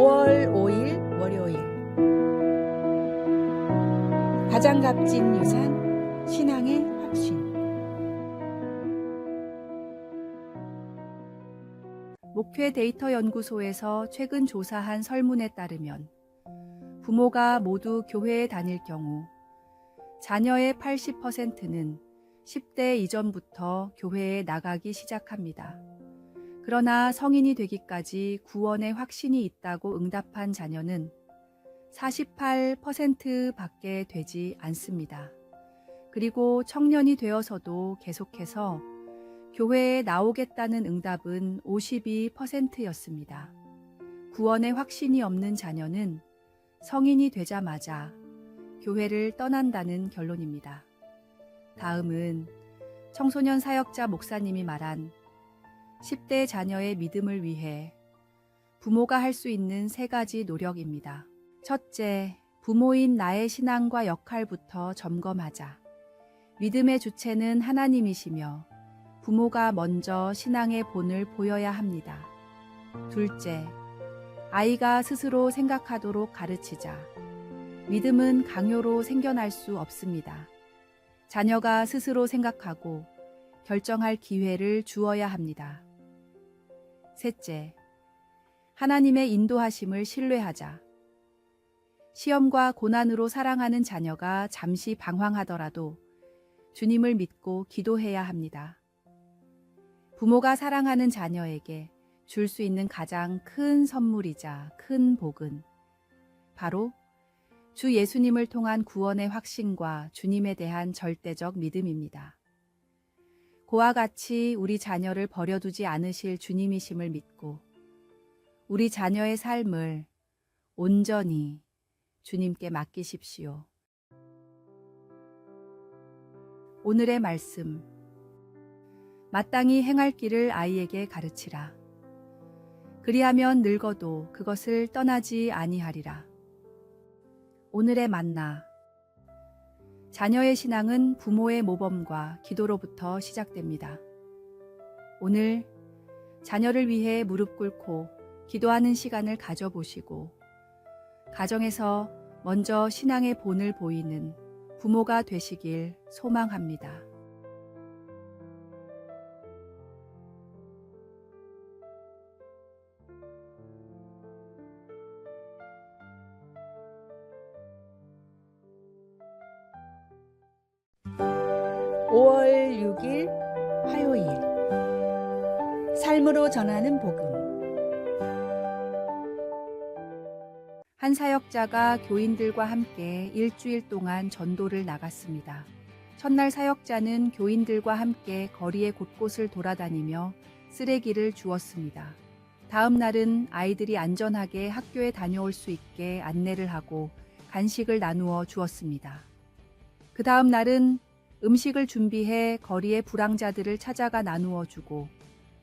5월 5일 월요일 가장 값진 유산 신앙의 확신. 목회 데이터 연구소에서 최근 조사한 설문에 따르면 부모가 모두 교회에 다닐 경우 자녀의 80%는 10대 이전부터 교회에 나가기 시작합니다. 그러나 성인이 되기까지 구원의 확신이 있다고 응답한 자녀는 48%밖에 되지 않습니다. 그리고 청년이 되어서도 계속해서 교회에 나오겠다는 응답은 52%였습니다. 구원의 확신이 없는 자녀는 성인이 되자마자 교회를 떠난다는 결론입니다. 다음은 청소년 사역자 목사님이 말한 10대 자녀의 믿음을 위해 부모가 할 수 있는 3가지 노력입니다. 첫째, 부모인 나의 신앙과 역할부터 점검하자. 믿음의 주체는 하나님이시며 부모가 먼저 신앙의 본을 보여야 합니다. 둘째, 아이가 스스로 생각하도록 가르치자. 믿음은 강요로 생겨날 수 없습니다. 자녀가 스스로 생각하고 결정할 기회를 주어야 합니다. 셋째, 하나님의 인도하심을 신뢰하자. 시험과 고난으로 사랑하는 자녀가 잠시 방황하더라도 주님을 믿고 기도해야 합니다. 부모가 사랑하는 자녀에게 줄 수 있는 가장 큰 선물이자 큰 복은 바로 주 예수님을 통한 구원의 확신과 주님에 대한 절대적 믿음입니다. 그와 같이 우리 자녀를 버려두지 않으실 주님이심을 믿고 우리 자녀의 삶을 온전히 주님께 맡기십시오. 오늘의 말씀. 마땅히 행할 길을 아이에게 가르치라. 그리하면 늙어도 그것을 떠나지 아니하리라. 오늘의 만나. 자녀의 신앙은 부모의 모범과 기도로부터 시작됩니다. 오늘 자녀를 위해 무릎 꿇고 기도하는 시간을 가져보시고 가정에서 먼저 신앙의 본을 보이는 부모가 되시길 소망합니다. (5월 6일) 화요일 삶으로 전하는 복음. 한 사역자가 교인들과 함께 일주일 동안 전도를 나갔습니다. 첫날 사역자는 교인들과 함께 거리의 곳곳을 돌아다니며 쓰레기를 주웠습니다. 다음 날은 아이들이 안전하게 학교에 다녀올 수 있게 안내를 하고 간식을 나누어 주었습니다. 그 다음 날은 음식을 준비해 거리의 불황자들을 찾아가 나누어 주고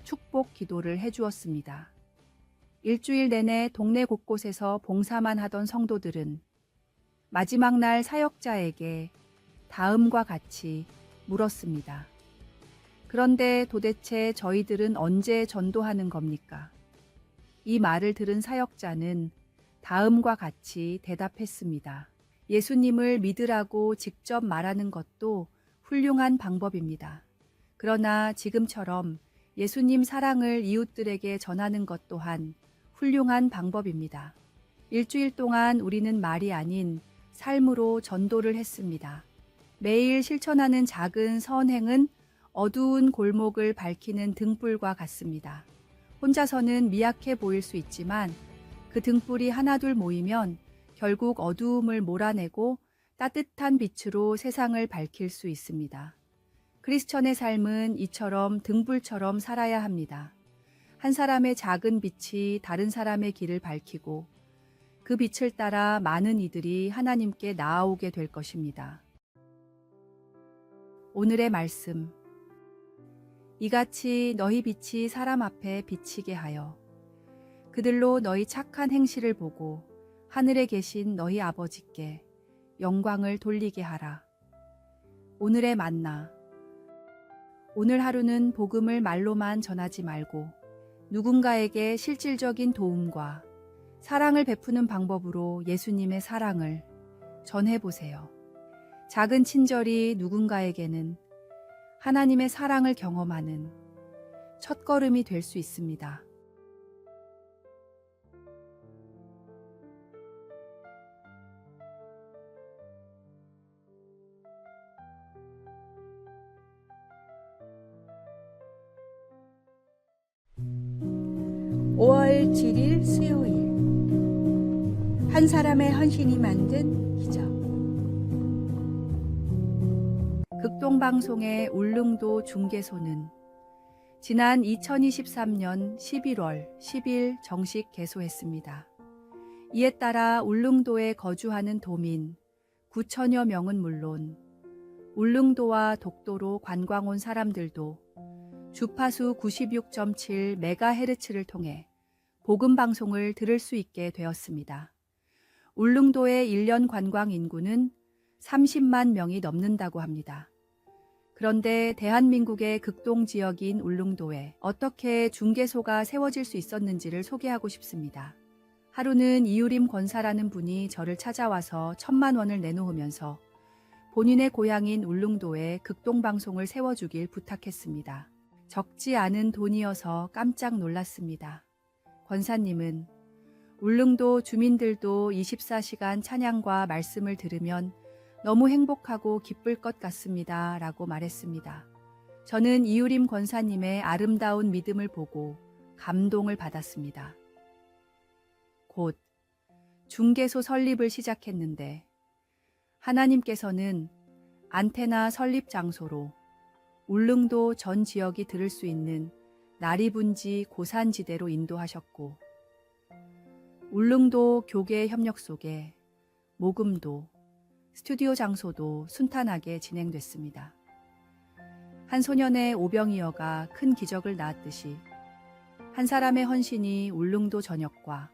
축복 기도를 해주었습니다. 일주일 내내 동네 곳곳에서 봉사만 하던 성도들은 마지막 날 사역자에게 다음과 같이 물었습니다. 그런데 도대체 저희들은 언제 전도하는 겁니까? 이 말을 들은 사역자는 다음과 같이 대답했습니다. 예수님을 믿으라고 직접 말하는 것도 훌륭한 방법입니다. 그러나 지금처럼 예수님 사랑을 이웃들에게 전하는 것 또한 훌륭한 방법입니다. 일주일 동안 우리는 말이 아닌 삶으로 전도를 했습니다. 매일 실천하는 작은 선행은 어두운 골목을 밝히는 등불과 같습니다. 혼자서는 미약해 보일 수 있지만 그 등불이 하나둘 모이면 결국 어두움을 몰아내고 따뜻한 빛으로 세상을 밝힐 수 있습니다. 크리스천의 삶은 이처럼 등불처럼 살아야 합니다. 한 사람의 작은 빛이 다른 사람의 길을 밝히고 그 빛을 따라 많은 이들이 하나님께 나아오게 될 것입니다. 오늘의 말씀. 이같이 너희 빛이 사람 앞에 비치게 하여 그들로 너희 착한 행실을 보고 하늘에 계신 너희 아버지께 영광을 돌리게 하라. 오늘의 만나. 오늘 하루는 복음을 말로만 전하지 말고 누군가에게 실질적인 도움과 사랑을 베푸는 방법으로 예수님의 사랑을 전해보세요. 작은 친절이 누군가에게는 하나님의 사랑을 경험하는 첫걸음이 될 수 있습니다. (5월 7일) 수요일, 한 사람의 헌신이 만든 기적. 극동방송의 울릉도 중개소는 지난 2023년 11월 10일 정식 개소했습니다. 이에 따라 울릉도에 거주하는 도민 9천여 명은 물론 울릉도와 독도로 관광 온 사람들도 주파수 96.7MHz를 통해 복음 방송을 들을 수 있게 되었습니다. 울릉도의 1년 관광 인구는 30만 명이 넘는다고 합니다. 그런데 대한민국의 극동 지역인 울릉도에 어떻게 중개소가 세워질 수 있었는지를 소개하고 싶습니다. 하루는 이유림 권사라는 분이 저를 찾아와서 1,000만 원을 내놓으면서 본인의 고향인 울릉도에 극동방송을 세워주길 부탁했습니다. 적지 않은 돈이어서 깜짝 놀랐습니다. 권사님은 울릉도 주민들도 24시간 찬양과 말씀을 들으면 너무 행복하고 기쁠 것 같습니다. 라고 말했습니다. 저는 이유림 권사님의 아름다운 믿음을 보고 감동을 받았습니다. 곧 중개소 설립을 시작했는데 하나님께서는 안테나 설립 장소로 울릉도 전 지역이 들을 수 있는 나리분지 고산지대로 인도하셨고 울릉도 교계 협력 속에 모금도, 스튜디오 장소도 순탄하게 진행됐습니다. 한 소년의 오병이어가 큰 기적을 낳았듯이 한 사람의 헌신이 울릉도 전역과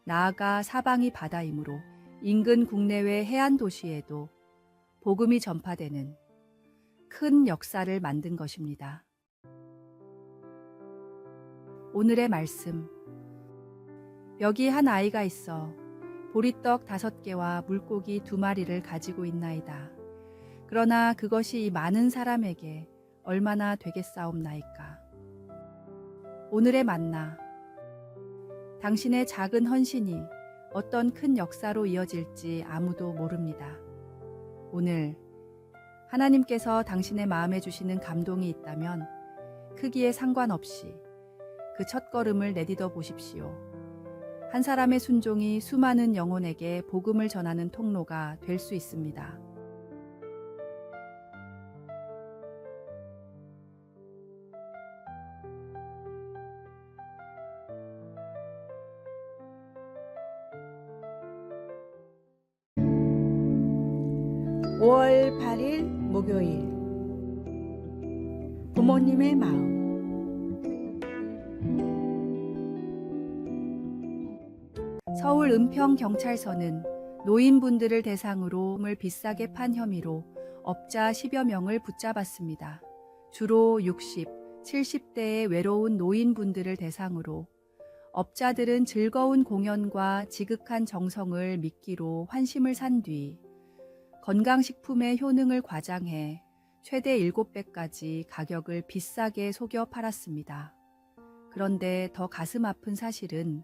나아가 사방이 바다이므로 인근 국내외 해안 도시에도 복음이 전파되는 큰 역사를 만든 것입니다. 오늘의 말씀. 여기 한 아이가 있어 보리떡 5개와 물고기 2마리를 가지고 있나이다. 그러나 그것이 이 많은 사람에게 얼마나 되겠사옵나이까. 오늘의 만나. 당신의 작은 헌신이 어떤 큰 역사로 이어질지 아무도 모릅니다. 오늘 하나님께서 당신의 마음에 주시는 감동이 있다면 크기에 상관없이 그 첫걸음을 내딛어 보십시오. 한 사람의 순종이 수많은 영혼에게 복음을 전하는 통로가 될 수 있습니다. (5월 8일) 목요일, 부모님의 마음. 서울 은평경찰서는 노인분들을 대상으로 을 비싸게 판 혐의로 업자 10여 명을 붙잡았습니다. 주로 60, 70대의 외로운 노인분들을 대상으로 업자들은 즐거운 공연과 지극한 정성을 미끼로 환심을 산 뒤 건강식품의 효능을 과장해 최대 7배까지 가격을 비싸게 속여 팔았습니다. 그런데 더 가슴 아픈 사실은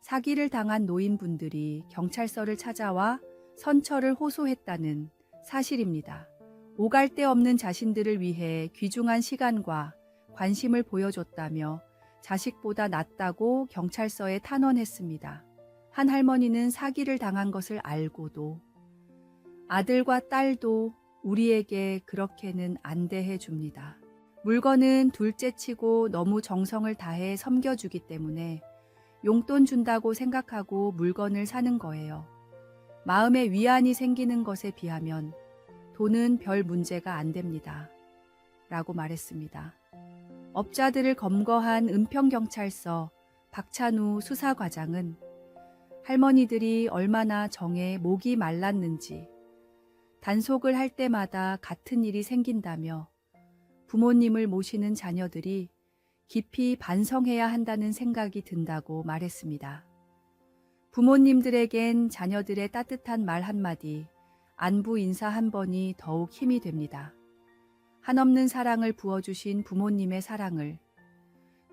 사기를 당한 노인분들이 경찰서를 찾아와 선처를 호소했다는 사실입니다. 오갈 데 없는 자신들을 위해 귀중한 시간과 관심을 보여줬다며 자식보다 낫다고 경찰서에 탄원했습니다. 한 할머니는 사기를 당한 것을 알고도 아들과 딸도 우리에게 그렇게는 안 대해 줍니다. 물건은 둘째치고 너무 정성을 다해 섬겨주기 때문에 용돈 준다고 생각하고 물건을 사는 거예요. 마음에 위안이 생기는 것에 비하면 돈은 별 문제가 안 됩니다. 라고 말했습니다. 업자들을 검거한 은평경찰서 박찬우 수사과장은 할머니들이 얼마나 정에 목이 말랐는지 단속을 할 때마다 같은 일이 생긴다며 부모님을 모시는 자녀들이 깊이 반성해야 한다는 생각이 든다고 말했습니다. 부모님들에겐 자녀들의 따뜻한 말 한마디, 안부 인사 한 번이 더욱 힘이 됩니다. 한없는 사랑을 부어주신 부모님의 사랑을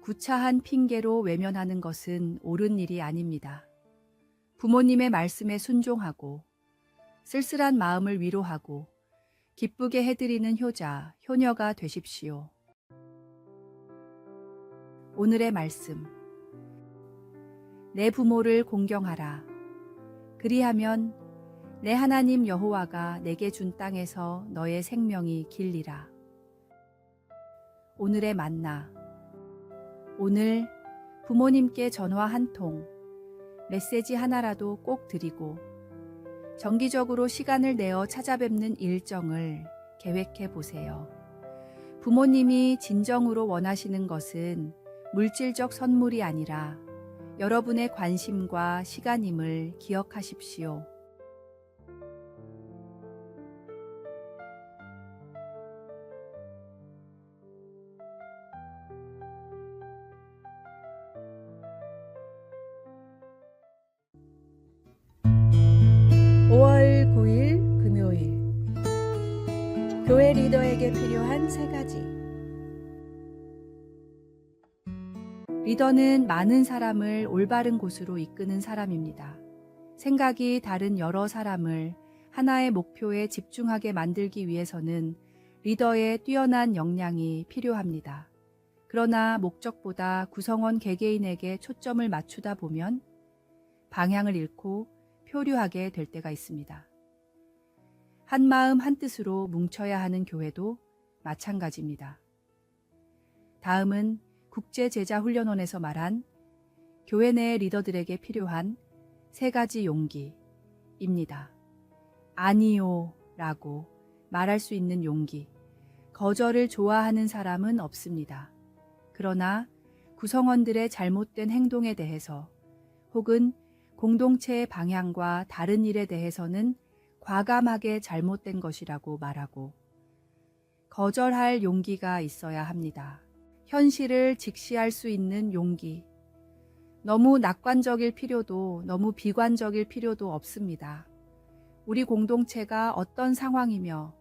구차한 핑계로 외면하는 것은 옳은 일이 아닙니다. 부모님의 말씀에 순종하고 쓸쓸한 마음을 위로하고 기쁘게 해드리는 효자, 효녀가 되십시오. 오늘의 말씀. 내 부모를 공경하라. 그리하면 내 하나님 여호와가 내게 준 땅에서 너의 생명이 길리라. 오늘의 만나. 오늘 부모님께 전화 한 통, 메시지 하나라도 꼭 드리고 정기적으로 시간을 내어 찾아뵙는 일정을 계획해 보세요. 부모님이 진정으로 원하시는 것은 물질적 선물이 아니라 여러분의 관심과 시간임을 기억하십시오. (5월 9일) 금요일 교회 리더에게 필요한 3가지. 리더는 많은 사람을 올바른 곳으로 이끄는 사람입니다. 생각이 다른 여러 사람을 하나의 목표에 집중하게 만들기 위해서는 리더의 뛰어난 역량이 필요합니다. 그러나 목적보다 구성원 개개인에게 초점을 맞추다 보면 방향을 잃고 표류하게 될 때가 있습니다. 한 마음 한 뜻으로 뭉쳐야 하는 교회도 마찬가지입니다. 다음은 국제제자훈련원에서 말한 교회 내 리더들에게 필요한 3가지 용기입니다. 아니요 라고 말할 수 있는 용기. 거절을 좋아하는 사람은 없습니다. 그러나 구성원들의 잘못된 행동에 대해서 혹은 공동체의 방향과 다른 일에 대해서는 과감하게 잘못된 것이라고 말하고 거절할 용기가 있어야 합니다. 현실을 직시할 수 있는 용기. 너무 낙관적일 필요도 너무 비관적일 필요도 없습니다. 우리 공동체가 어떤 상황이며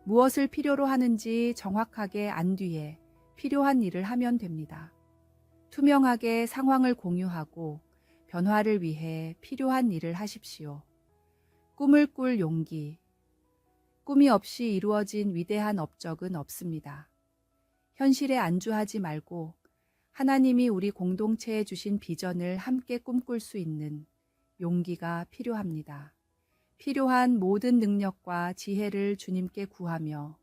무엇을 필요로 하는지 정확하게 안 뒤에 필요한 일을 하면 됩니다. 투명하게 상황을 공유하고 변화를 위해 필요한 일을 하십시오. 꿈을 꿀 용기. 꿈이 없이 이루어진 위대한 업적은 없습니다. 현실에 안주하지 말고 하나님이 우리 공동체에 주신 비전을 함께 꿈꿀 수 있는 용기가 필요합니다. 필요한 모든 능력과 지혜를 주님께 구하며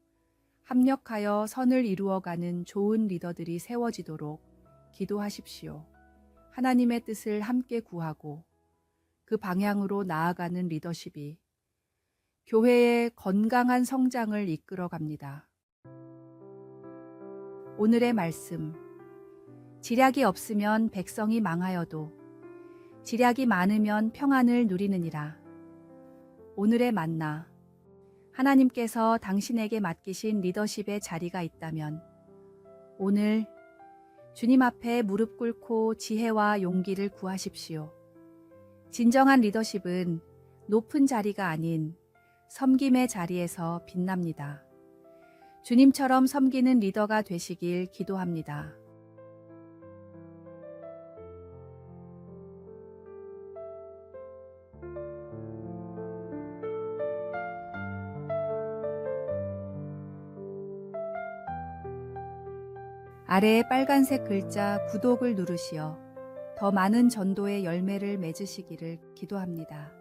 합력하여 선을 이루어가는 좋은 리더들이 세워지도록 기도하십시오. 하나님의 뜻을 함께 구하고 그 방향으로 나아가는 리더십이 교회의 건강한 성장을 이끌어 갑니다. 오늘의 말씀. 지략이 없으면 백성이 망하여도 지략이 많으면 평안을 누리느니라. 오늘의 만나. 하나님께서 당신에게 맡기신 리더십의 자리가 있다면 오늘 주님 앞에 무릎 꿇고 지혜와 용기를 구하십시오. 진정한 리더십은 높은 자리가 아닌 섬김의 자리에서 빛납니다. 주님처럼 섬기는 리더가 되시길 기도합니다. 아래에 빨간색 글자 구독을 누르시어 더 많은 전도의 열매를 맺으시기를 기도합니다.